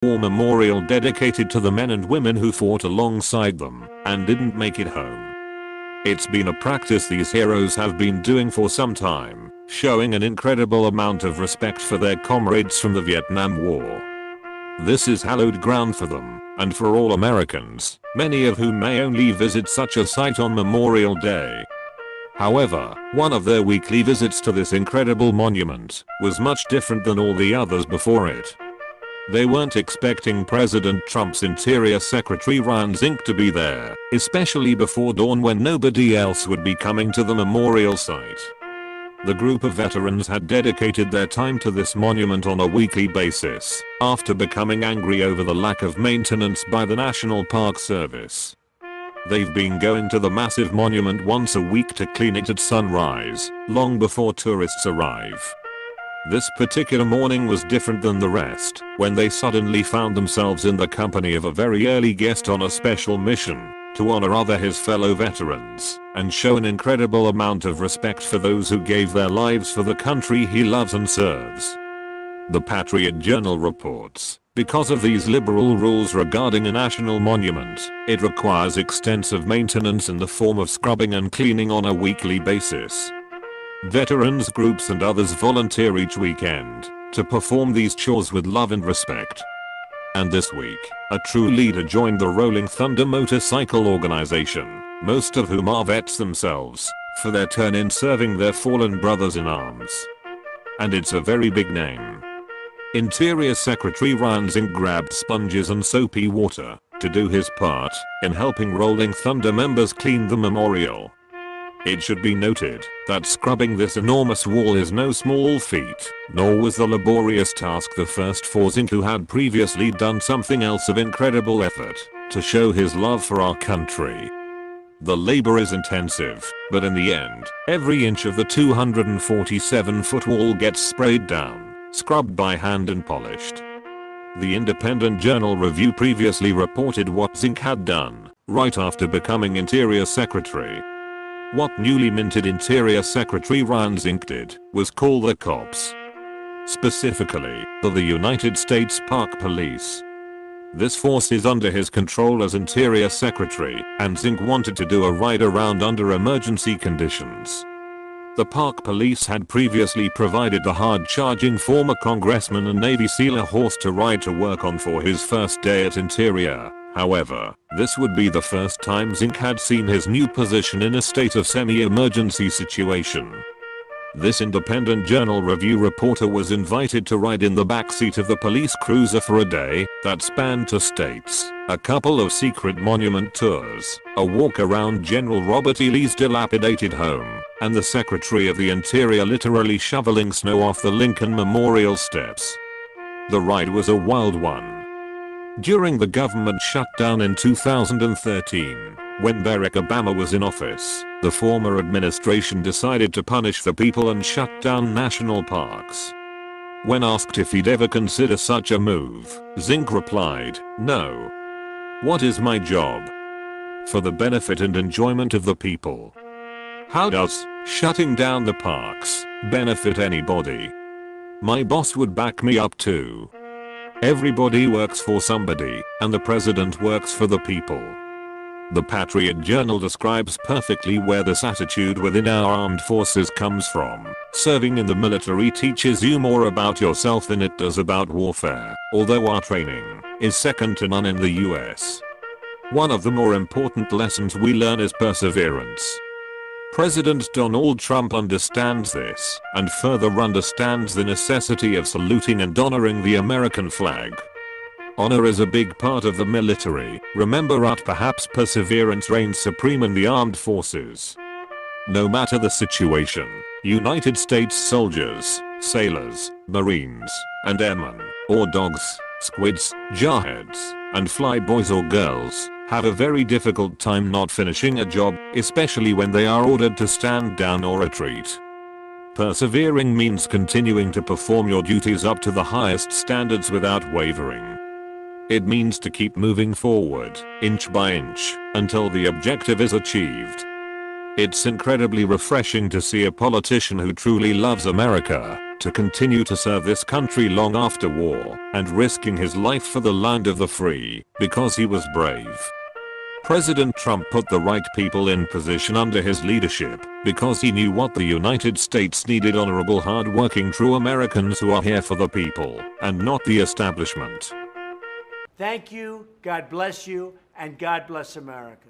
War memorial dedicated to the men and women who fought alongside them and didn't make it home. It's been a practice these heroes have been doing for some time, showing an incredible amount of respect for their comrades from the Vietnam War. This is hallowed ground for them, and for all Americans, many of whom may only visit such a site on Memorial Day. However, one of their weekly visits to this incredible monument was much different than all the others before it. They weren't expecting President Trump's Interior Secretary Ryan Zinke to be there, especially before dawn when nobody else would be coming to the memorial site. The group of veterans had dedicated their time to this monument on a weekly basis, after becoming angry over the lack of maintenance by the National Park Service. They've been going to the massive monument once a week to clean it at sunrise, long before tourists arrive. This particular morning was different than the rest, when they suddenly found themselves in the company of a very early guest on a special mission to honor his fellow veterans and show an incredible amount of respect for those who gave their lives for the country he loves and serves. The Patriot Journal reports, because of these liberal rules regarding a national monument, it requires extensive maintenance in the form of scrubbing and cleaning on a weekly basis. Veterans groups and others volunteer each weekend to perform these chores with love and respect. And this week, a true leader joined the Rolling Thunder motorcycle organization, most of whom are vets themselves, for their turn in serving their fallen brothers in arms. And it's a very big name. Interior Secretary Ryan Zinke grabbed sponges and soapy water to do his part in helping Rolling Thunder members clean the memorial. It should be noted that scrubbing this enormous wall is no small feat, nor was the laborious task the first for Zinke, who had previously done something else of incredible effort to show his love for our country. The labor is intensive, but in the end, every inch of the 247-foot wall gets sprayed down, scrubbed by hand and polished. The Independent Journal Review previously reported what Zinke had done right after becoming Interior Secretary. What newly minted Interior Secretary Ryan Zinke did was call the cops. Specifically, the United States Park Police. This force is under his control as Interior Secretary, and Zinke wanted to do a ride around under emergency conditions. The Park Police had previously provided the hard-charging former congressman and Navy SEAL a horse to ride to work on for his first day at Interior. However, this would be the first time Zinke had seen his new position in a state of semi-emergency situation. This Independent Journal Review reporter was invited to ride in the backseat of the police cruiser for a day that spanned 2 states, a couple of secret monument tours, a walk around General Robert E. Lee's dilapidated home, and the Secretary of the Interior literally shoveling snow off the Lincoln Memorial steps. The ride was a wild one. During the government shutdown in 2013, when Barack Obama was in office, the former administration decided to punish the people and shut down national parks. When asked if he'd ever consider such a move, Zinke replied, "No. What is my job? For the benefit and enjoyment of the people. How does shutting down the parks benefit anybody? My boss would back me up too. Everybody works for somebody, and the president works for the people." The Patriot Journal describes perfectly where this attitude within our armed forces comes from. Serving in the military teaches you more about yourself than it does about warfare, although our training is second to none in the US. One of the more important lessons we learn is perseverance. President Donald Trump understands this, and further understands the necessity of saluting and honoring the American flag. Honor is a big part of the military, remember that perhaps perseverance reigns supreme in the armed forces. No matter the situation, United States soldiers, sailors, marines, and airmen, or dogs, squids, jarheads, and flyboys or girls, have a very difficult time not finishing a job, especially when they are ordered to stand down or retreat. Persevering means continuing to perform your duties up to the highest standards without wavering. It means to keep moving forward, inch by inch, until the objective is achieved. It's incredibly refreshing to see a politician who truly loves America to continue to serve this country long after war, and risking his life for the land of the free, because he was brave. President Trump put the right people in position under his leadership, because he knew what the United States needed: honorable, hard-working, true Americans who are here for the people, and not the establishment. Thank you, God bless you, and God bless America.